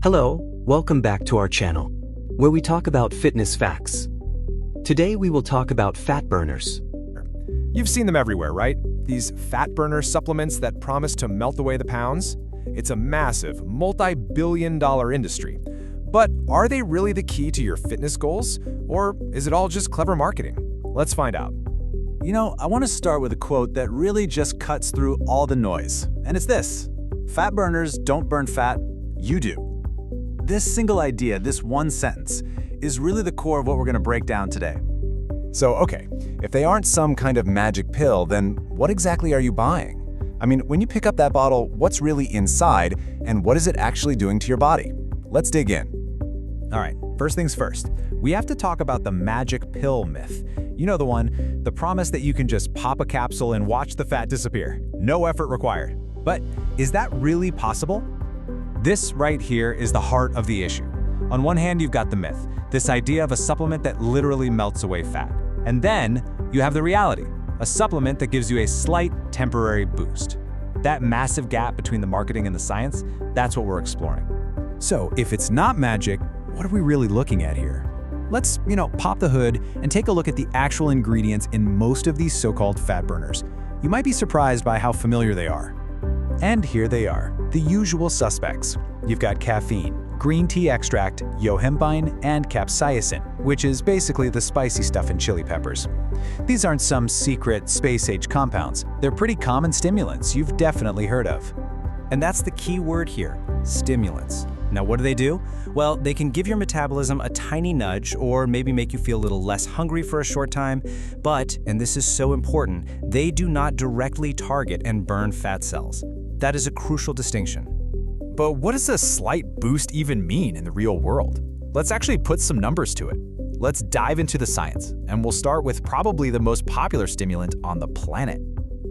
Hello, welcome back to our channel, where we talk about fitness facts. Today we will talk about fat burners. You've seen them everywhere, right? These fat burner supplements that promise to melt away the pounds? It's a massive, multi-billion-dollar industry. But are they really the key to your fitness goals? Or is it all just clever marketing? Let's find out. I want to start with a quote that really just cuts through all the noise. And it's this: fat burners don't burn fat, you do. This single idea, this one sentence, is really the core of what we're going to break down today. So, okay, if they aren't some kind of magic pill, then what exactly are you buying? I mean, when you pick up that bottle, what's really inside, and what is it actually doing to your body? Let's dig in. All right, first things first, we have to talk about the magic pill myth. You know the one, the promise that you can just pop a capsule and watch the fat disappear. No effort required. But is that really possible? This right here is the heart of the issue. On one hand, you've got the myth, this idea of a supplement that literally melts away fat. And then you have the reality, a supplement that gives you a slight temporary boost. That massive gap between the marketing and the science, that's what we're exploring. So if it's not magic, what are we really looking at here? Let's, pop the hood and take a look at the actual ingredients in most of these so-called fat burners. You might be surprised by how familiar they are. And here they are, the usual suspects. You've got caffeine, green tea extract, yohimbine, and capsaicin, which is basically the spicy stuff in chili peppers. These aren't some secret space-age compounds. They're pretty common stimulants you've definitely heard of. And that's the key word here, stimulants. Now, what do? Well, they can give your metabolism a tiny nudge or maybe make you feel a little less hungry for a short time, but, and this is so important, they do not directly target and burn fat cells. That is a crucial distinction. But what does a slight boost even mean in the real world? Let's actually put some numbers to it. Let's dive into the science, and we'll start with probably the most popular stimulant on the planet.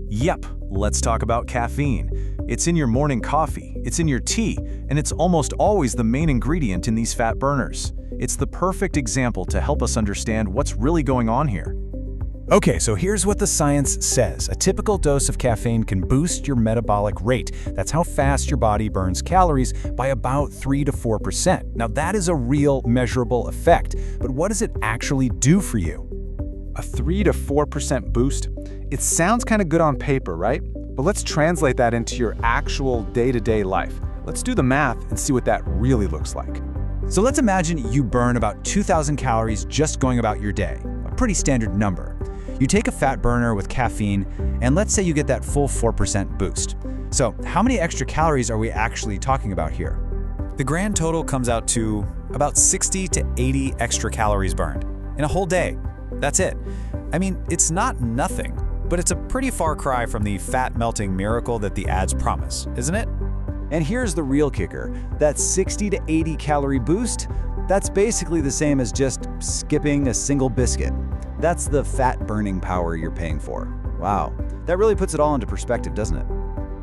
Yep, let's talk about caffeine. It's in your morning coffee, it's in your tea, and it's almost always the main ingredient in these fat burners. It's the perfect example to help us understand what's really going on here. Okay, so here's what the science says. A typical dose of caffeine can boost your metabolic rate. That's how fast your body burns calories, by about 3 to 4%. Now that is a real measurable effect, but what does it actually do for you? A 3 to 4% boost? It sounds kind of good on paper, right? But let's translate that into your actual day-to-day life. Let's do the math and see what that really looks like. So let's imagine you burn about 2,000 calories just going about your day, a pretty standard number. You take a fat burner with caffeine, and let's say you get that full 4% boost. So how many extra calories are we actually talking about here? The grand total comes out to about 60 to 80 extra calories burned in a whole day. That's it. I mean, it's not nothing, but it's a pretty far cry from the fat-melting miracle that the ads promise, isn't it? And here's the real kicker. That 60 to 80 calorie boost, that's basically the same as just skipping a single biscuit. That's the fat-burning power you're paying for. Wow, that really puts it all into perspective, doesn't it?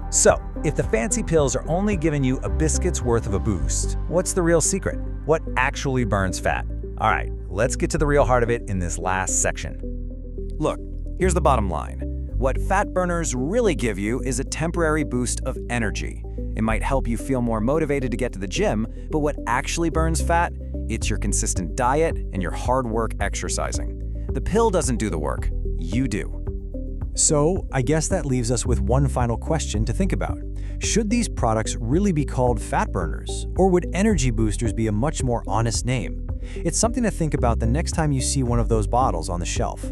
So, if the fancy pills are only giving you a biscuit's worth of a boost, what's the real secret? What actually burns fat? All right, let's get to the real heart of it in this last section. Look, here's the bottom line. What fat burners really give you is a temporary boost of energy. It might help you feel more motivated to get to the gym, but what actually burns fat? It's your consistent diet and your hard work exercising. The pill doesn't do the work, you do. So, I guess that leaves us with one final question to think about. Should these products really be called fat burners? Or would energy boosters be a much more honest name? It's something to think about the next time you see one of those bottles on the shelf.